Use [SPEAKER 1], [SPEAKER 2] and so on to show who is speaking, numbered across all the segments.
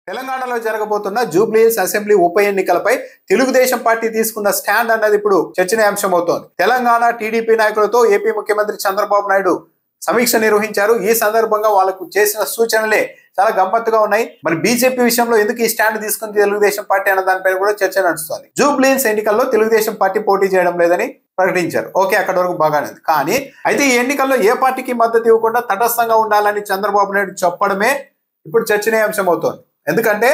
[SPEAKER 1] తెలంగాణలో జరగబోతున్న జూబ్లీహిల్స్ అసెంబ్లీ ఉప ఎన్నికలపై తెలుగుదేశం పార్టీ తీసుకున్న స్టాండ్ అన్నది ఇప్పుడు చర్చనీయాంశం అవుతోంది. తెలంగాణ టీడీపీ నాయకులతో ఏపీ ముఖ్యమంత్రి చంద్రబాబు నాయుడు సమీక్ష నిర్వహించారు. ఈ సందర్భంగా వాళ్ళకు చేసిన సూచనలే చాలా గమ్మత్తుగా ఉన్నాయి. మరి బీజేపీ విషయంలో ఎందుకు ఈ స్టాండ్ తీసుకుంది తెలుగుదేశం పార్టీ అన్న దానిపైన కూడా చర్చ నడుస్తోంది. జూబ్లీహిల్స్ ఎన్నికల్లో తెలుగుదేశం పార్టీ పోటీ చేయడం లేదని ప్రకటించారు. ఓకే, అక్కడి వరకు బాగానే ఉంది. కానీ అయితే ఈ ఎన్నికల్లో ఏ పార్టీకి మద్దతు ఇవ్వకుండా తటస్థంగా ఉండాలని చంద్రబాబు నాయుడు చెప్పడమే ఇప్పుడు చర్చనీయాంశం అవుతోంది. ఎందుకంటే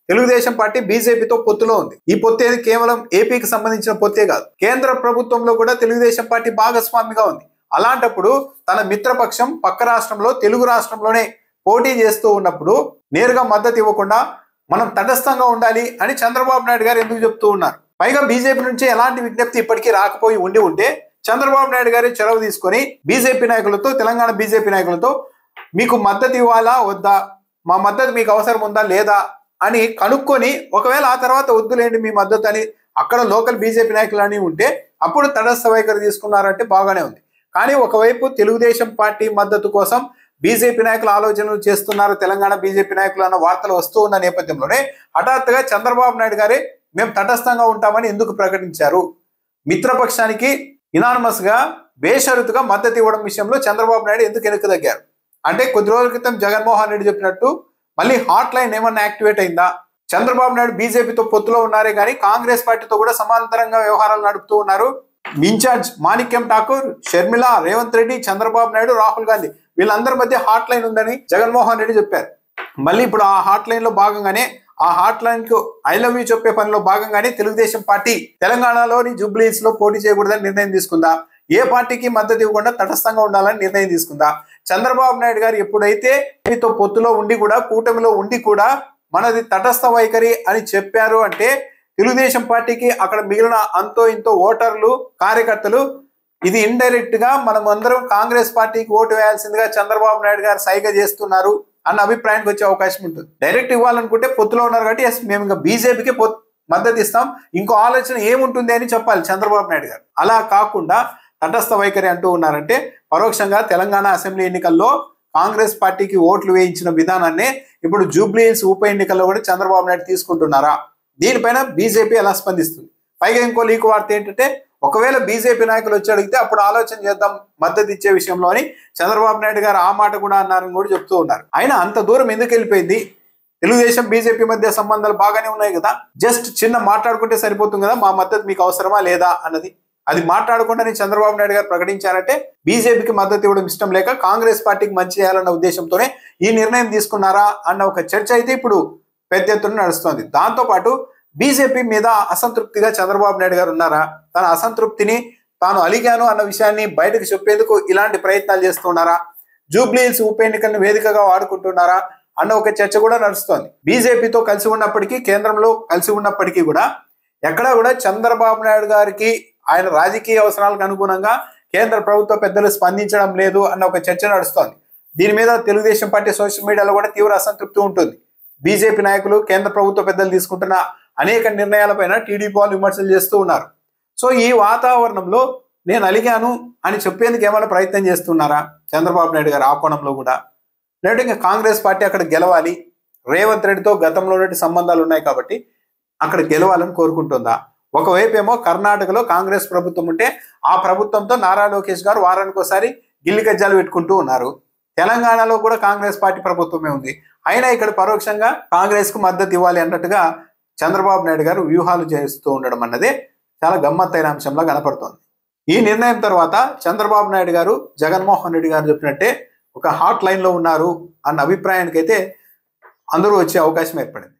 [SPEAKER 1] తెలుగుదేశం పార్టీ బీజేపీతో పొత్తులో ఉంది. ఈ పొత్తు కేవలం ఏపీకి సంబంధించిన పొత్తే కాదు, కేంద్ర ప్రభుత్వంలో కూడా తెలుగుదేశం పార్టీ భాగస్వామిగా ఉంది. అలాంటప్పుడు తన మిత్రపక్షం పక్క రాష్ట్రంలో తెలుగు రాష్ట్రంలోనే పోటీ చేస్తూ ఉన్నప్పుడు నేరుగా మద్దతు ఇవ్వకుండా మనం తటస్థంగా ఉండాలి అని చంద్రబాబు నాయుడు గారు ఎందుకు చెప్తూ ఉన్నారు? పైగా బీజేపీ నుంచి ఎలాంటి విజ్ఞప్తి ఇప్పటికీ రాకపోయి ఉంటే చంద్రబాబు నాయుడు గారి చొరవ తీసుకొని బీజేపీ నాయకులతో, తెలంగాణ బీజేపీ నాయకులతో మీకు మద్దతు ఇవ్వాలా వద్దా, మా మద్దతు మీకు అవసరం ఉందా లేదా అని కనుక్కొని ఒకవేళ ఆ తర్వాత వద్దులేండి మీ మద్దతు అని అక్కడ లోకల్ బీజేపీ నాయకులు అని ఉంటే అప్పుడు తటస్థ వైఖరి తీసుకున్నారంటే బాగానే ఉంది. కానీ ఒకవైపు తెలుగుదేశం పార్టీ మద్దతు కోసం బీజేపీ నాయకులు ఆలోచనలు చేస్తున్నారు తెలంగాణ బీజేపీ నాయకులు అన్న వార్తలు వస్తూ ఉన్న నేపథ్యంలోనే హఠాత్తుగా చంద్రబాబు నాయుడు గారే మేము తటస్థంగా ఉంటామని ఎందుకు ప్రకటించారు? మిత్రపక్షానికి ఇనానమస్ గా బేషరతుగా మద్దతు ఇవ్వడం విషయంలో చంద్రబాబు నాయుడు ఎందుకు వెనక్కి తగ్గారు? అంటే కొద్ది రోజుల క్రితం జగన్మోహన్ రెడ్డి చెప్పినట్టు మళ్ళీ హాట్ లైన్ ఏమన్నా యాక్టివేట్ అయిందా? చంద్రబాబు నాయుడు బీజేపీతో పొత్తులో ఉన్నారే కానీ కాంగ్రెస్ పార్టీతో కూడా సమాంతరంగా వ్యవహారాలు నడుపుతూ ఉన్నారు. ఇన్ఛార్జ్ మాణిక్యం ఠాకూర్, షర్మిల, రేవంత్ రెడ్డి, చంద్రబాబు నాయుడు, రాహుల్ గాంధీ వీళ్ళందరి మధ్య హాట్ లైన్ ఉందని జగన్మోహన్ రెడ్డి చెప్పారు. మళ్ళీ ఇప్పుడు ఆ హాట్ లైన్ లో భాగంగానే, ఆ హాట్ లైన్ కు ఐ లవ్ యూ చెప్పే పనిలో భాగంగానే తెలుగుదేశం పార్టీ తెలంగాణలోని జూబ్లీహిల్స్ లో పోటీ చేయకూడదని నిర్ణయం తీసుకుందా? ఏ పార్టీకి మద్దతు ఇవ్వకుండా తటస్థంగా ఉండాలని నిర్ణయం తీసుకుందా? చంద్రబాబు నాయుడు గారు ఎప్పుడైతే తో పొత్తులో ఉండి కూడా, కూటమిలో ఉండి కూడా మనది తటస్థ వైఖరి అని చెప్పారు అంటే తెలుగుదేశం పార్టీకి అక్కడ మిగిలిన అంతో ఇంతో ఓటర్లు, కార్యకర్తలు ఇది ఇండైరెక్ట్ గా మనం అందరం కాంగ్రెస్ పార్టీకి ఓటు వేయాల్సిందిగా చంద్రబాబు నాయుడు గారు సైగ చేస్తున్నారు అన్న అభిప్రాయానికి వచ్చే అవకాశం ఉంటుంది. డైరెక్ట్ ఇవ్వాలనుకుంటే పొత్తులో ఉన్నారు కాబట్టి ఎస్ మేము ఇంకా బీజేపీకి మద్దతు ఇస్తాం, ఇంకో ఆలోచన ఏముంటుంది అని చెప్పాలి చంద్రబాబు నాయుడు గారు. అలా కాకుండా తటస్థ వైఖరి అంటూ ఉన్నారంటే పరోక్షంగా తెలంగాణ అసెంబ్లీ ఎన్నికల్లో కాంగ్రెస్ పార్టీకి ఓట్లు వేయించిన విధానాన్ని ఇప్పుడు జూబ్లీహిల్స్ ఉప ఎన్నికల్లో కూడా చంద్రబాబు నాయుడు తీసుకుంటున్నారా? దీనిపైన బీజేపీ ఎలా స్పందిస్తుంది? పైగా ఇంకో లీక్ వార్త ఏంటంటే ఒకవేళ బీజేపీ నాయకులు వచ్చి అడిగితే అప్పుడు ఆలోచన చేద్దాం మద్దతు ఇచ్చే విషయంలో అని చంద్రబాబు నాయుడు గారు ఆ మాట కూడా అన్నారని కూడా చెప్తూ ఉన్నారు. అయినా అంత దూరం ఎందుకు వెళ్ళిపోయింది? తెలుగుదేశం బీజేపీ మధ్య సంబంధాలు బాగానే ఉన్నాయి కదా, జస్ట్ చిన్న మాట్లాడుకుంటే సరిపోతుంది కదా, మా మద్దతు మీకు అవసరమా లేదా అన్నది. అది మాట్లాడకుండానే చంద్రబాబు నాయుడు గారు ప్రకటించారంటే బీజేపీకి మద్దతు ఇవ్వడం ఇష్టం లేక కాంగ్రెస్ పార్టీకి మంచి చేయాలన్న ఉద్దేశంతోనే ఈ నిర్ణయం తీసుకున్నారా అన్న ఒక చర్చ అయితే ఇప్పుడు పెద్ద ఎత్తున నడుస్తోంది. దాంతోపాటు బీజేపీ మీద అసంతృప్తిగా చంద్రబాబు నాయుడు గారు ఉన్నారా? తన అసంతృప్తిని తాను అలిగాను అన్న విషయాన్ని బయటకు చెప్పేందుకు ఇలాంటి ప్రయత్నాలు చేస్తున్నారా? జూబ్లీహిల్స్ ఉప ఎన్నికలను వేదికగా వాడుకుంటున్నారా అన్న ఒక చర్చ కూడా నడుస్తోంది. బీజేపీతో కలిసి ఉన్నప్పటికీ, కేంద్రంలో కలిసి ఉన్నప్పటికీ కూడా ఎక్కడా కూడా చంద్రబాబు నాయుడు గారికి ఆయన రాజకీయ అవసరాలకు అనుగుణంగా కేంద్ర ప్రభుత్వ పెద్దలు స్పందించడం లేదు అన్న ఒక చర్చ నడుస్తోంది. దీని మీద తెలుగుదేశం పార్టీ సోషల్ మీడియాలో కూడా తీవ్ర అసంతృప్తి ఉంటుంది. బీజేపీ నాయకులు, కేంద్ర ప్రభుత్వ పెద్దలు తీసుకుంటున్న అనేక నిర్ణయాలపైన టీడీపీ వాళ్ళు విమర్శలు చేస్తూ ఉన్నారు. సో ఈ వాతావరణంలో నేను అలిగాను అని చెప్పేందుకు ఏమైనా ప్రయత్నం చేస్తున్నారా చంద్రబాబు నాయుడు గారు? ఆ కోణంలో కూడా లేదంటే ఇంకా కాంగ్రెస్ పార్టీ అక్కడ గెలవాలి, రేవంత్ రెడ్డితో గతంలో సంబంధాలు ఉన్నాయి కాబట్టి అక్కడ గెలవాలని కోరుకుంటుందా? ఒకవైపు ఏమో కర్ణాటకలో కాంగ్రెస్ ప్రభుత్వం ఉంటే ఆ ప్రభుత్వంతో నారా లోకేష్ గారు వారానికి ఒకసారి గిల్లి గజ్జాలు పెట్టుకుంటూ ఉన్నారు. తెలంగాణలో కూడా కాంగ్రెస్ పార్టీ ప్రభుత్వమే ఉంది. అయినా ఇక్కడ పరోక్షంగా కాంగ్రెస్ కు మద్దతు ఇవ్వాలి అన్నట్టుగా చంద్రబాబు నాయుడు గారు వ్యూహాలు చేస్తూ ఉండడం అన్నదే చాలా గమ్మత్తైన అంశంలా కనపడుతోంది. ఈ నిర్ణయం తర్వాత చంద్రబాబు నాయుడు గారు జగన్మోహన్ రెడ్డి గారు చెప్పినట్టే ఒక హాట్ లైన్ లో ఉన్నారు అన్న అభిప్రాయానికైతే అందరూ వచ్చే అవకాశం ఏర్పడింది.